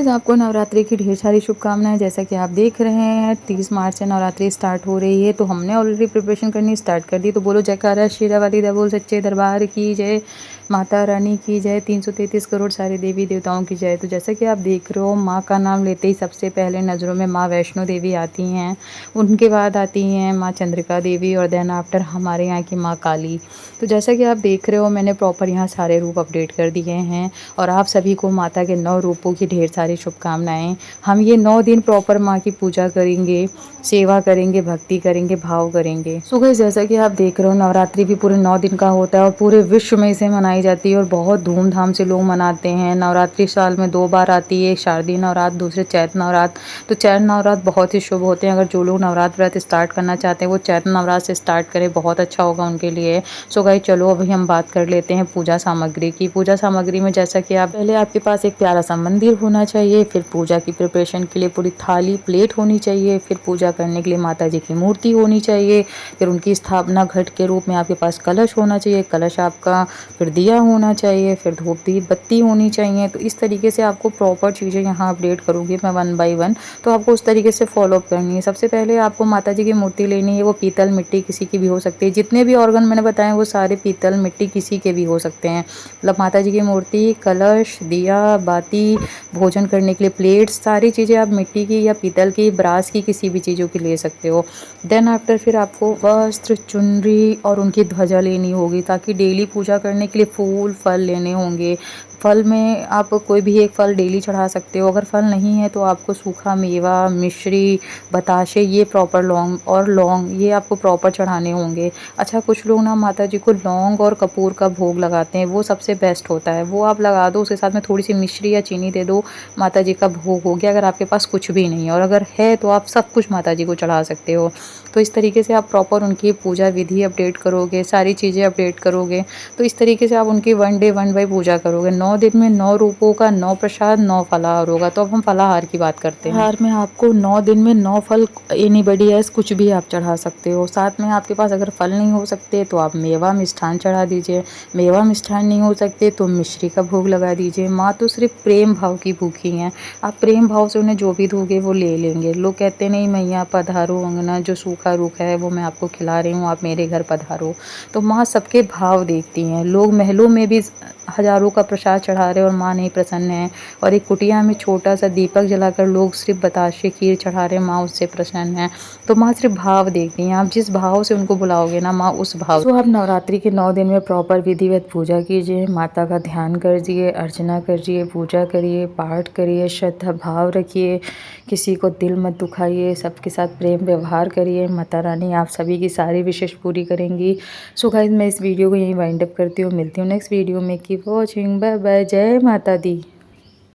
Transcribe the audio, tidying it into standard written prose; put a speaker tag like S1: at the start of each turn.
S1: Guys आपको नवरात्रि की ढेर सारी शुभकामनाएं। जैसा कि आप देख रहे हैं 30 मार्च से नवरात्रि स्टार्ट हो रही है, तो हमने ऑलरेडी प्रिपरेशन करनी स्टार्ट कर दी। तो बोलो जयकारा शेरावाली दा बोल सच्चे दरबार की जय, माता रानी की जय, 333 करोड़ सारे देवी देवताओं की जय। तो जैसा कि आप देख रहे हो, माँ का नाम लेते ही सबसे पहले नज़रों में माँ वैष्णो देवी आती हैं, उनके बाद आती हैं माँ चंद्रिका देवी और देन आफ्टर हमारे यहाँ की माँ काली। तो जैसा कि आप देख रहे हो, मैंने प्रॉपर यहाँ सारे रूप अपडेट कर दिए हैं और आप सभी को माता के 9 रूपों की ढेर सारी शुभकामनाएं। हम ये 9 दिन प्रॉपर माँ की पूजा करेंगे, सेवा करेंगे, भक्ति करेंगे, भाव करेंगे। सो गाइस जैसा कि आप देख रहे हो, नवरात्रि भी पूरे 9 दिन का होता है और पूरे विश्व में इसे मनाई जाती है और बहुत धूमधाम से लोग मनाते हैं। नवरात्रि साल में 2 बार आती है, एक शारदीय नवरात्र, दूसरे चैत्र नवरात्र। तो चैत्र नवरात्र बहुत ही शुभ होते हैं। अगर जो लोग नवरात्र व्रत स्टार्ट करना चाहते हैं वो चैत्र नवरात्र से स्टार्ट करें, बहुत अच्छा होगा उनके लिए। सो गाइस चलो अभी हम बात कर लेते हैं पूजा सामग्री की। पूजा सामग्री में जैसा कि आप पहले आपके पास एक प्यारा सा मंदिर होना चाहिए, फिर पूजा की प्रिपरेशन के लिए पूरी थाली प्लेट होनी चाहिए, फिर पूजा करने के लिए माता जी की मूर्ति होनी चाहिए, फिर उनकी स्थापना घट के रूप में आपके पास कलश होना चाहिए, कलश आपका, फिर दिया होना चाहिए, फिर धूप दीप बत्ती होनी चाहिए। तो इस तरीके से आपको प्रॉपर चीज़ें यहाँ अपडेट करूँगी मैं 1 बाय 1, तो आपको उस तरीके से फॉलो अप करनी है। सबसे पहले आपको माता जी की मूर्ति लेनी है, वो पीतल मिट्टी किसी की भी हो सकती है। जितने भी ऑर्गन मैंने बताए वो सारे पीतल मिट्टी किसी के भी हो सकते हैं। मतलब माता जी की मूर्ति, कलश, दिया, बाती, भोजन करने के लिए प्लेट्स, सारी चीज़ें आप मिट्टी की या पीतल की, ब्रास की, किसी भी चीज़ों की ले सकते हो। देन आफ्टर फिर आपको वस्त्र, चुनरी और उनकी ध्वजा लेनी होगी, ताकि डेली पूजा करने के लिए फूल फल लेने होंगे। फल में आप कोई भी एक फल डेली चढ़ा सकते हो। अगर फल नहीं है तो आपको सूखा मेवा, मिश्री, बताशे, ये प्रॉपर लौंग ये आपको प्रॉपर चढ़ाने होंगे। अच्छा, कुछ लोग ना माता जी को लौंग और कपूर का भोग लगाते हैं, वो सबसे बेस्ट होता है, वो आप लगा दो। उसके साथ में थोड़ी सी मिश्री या चीनी दे दो, माता जी का भोग हो गया। अगर आपके पास कुछ भी नहीं है और अगर है तो आप सब कुछ माता जी को चढ़ा सकते हो। तो इस तरीके से आप प्रॉपर उनकी पूजा विधि अपडेट करोगे, सारी चीज़ें अपडेट करोगे, तो इस तरीके से आप उनकी 1 डे 1 बाय पूजा करोगे। 9 दिन में 9 रूपों का 9 प्रसाद 9 फलाहार होगा। तो अब हम फलाहार की बात करते हैं। फलाहार में आपको 9 दिन में 9 फल, एनीबडी एल्स कुछ भी आप चढ़ा सकते हो। साथ में आपके पास अगर फल नहीं हो सकते तो आप मेवा मिष्ठान चढ़ा दीजिए। मेवा मिष्ठान नहीं हो सकते तो मिश्री का भोग लगा दीजिए। माँ तो सिर्फ प्रेम भाव की भूखी हैं, आप प्रेम भाव से उन्हें जो भी दोगे वो ले लेंगे। लोग कहते नहीं मैया पधारो अंगना, जो सूखा रूखा है वो मैं आपको खिला रही हूँ, आप मेरे घर पधारो। तो माँ सबके भाव देखती हैं। लोग महलों में भी हज़ारों का प्रसाद चढ़ा रहे और माँ नहीं प्रसन्न है, और एक कुटिया में छोटा सा दीपक जलाकर लोग सिर्फ बताशे खीर चढ़ा रहे, माँ उससे प्रसन्न है। तो माँ सिर्फ भाव देखती हैं, आप जिस भाव से उनको बुलाओगे ना माँ उस भाव। तो आप नवरात्रि के 9 दिन में प्रॉपर विधिवत पूजा कीजिए, माता का ध्यान करिए, अर्चना करिए, पूजा करिए, पाठ करिए, श्रद्धा भाव रखिए, किसी को दिल मत दुखाइए, सबके साथ प्रेम व्यवहार करिए। माता रानी आप सभी की सारी विशेष पूरी करेंगी। सो गाइस मैं इस वीडियो को यहीं वाइंड अप करती हूँ, मिलती हूँ नेक्स्ट वीडियो में। कीप वॉचिंग, बाय बाय, जय माता दी।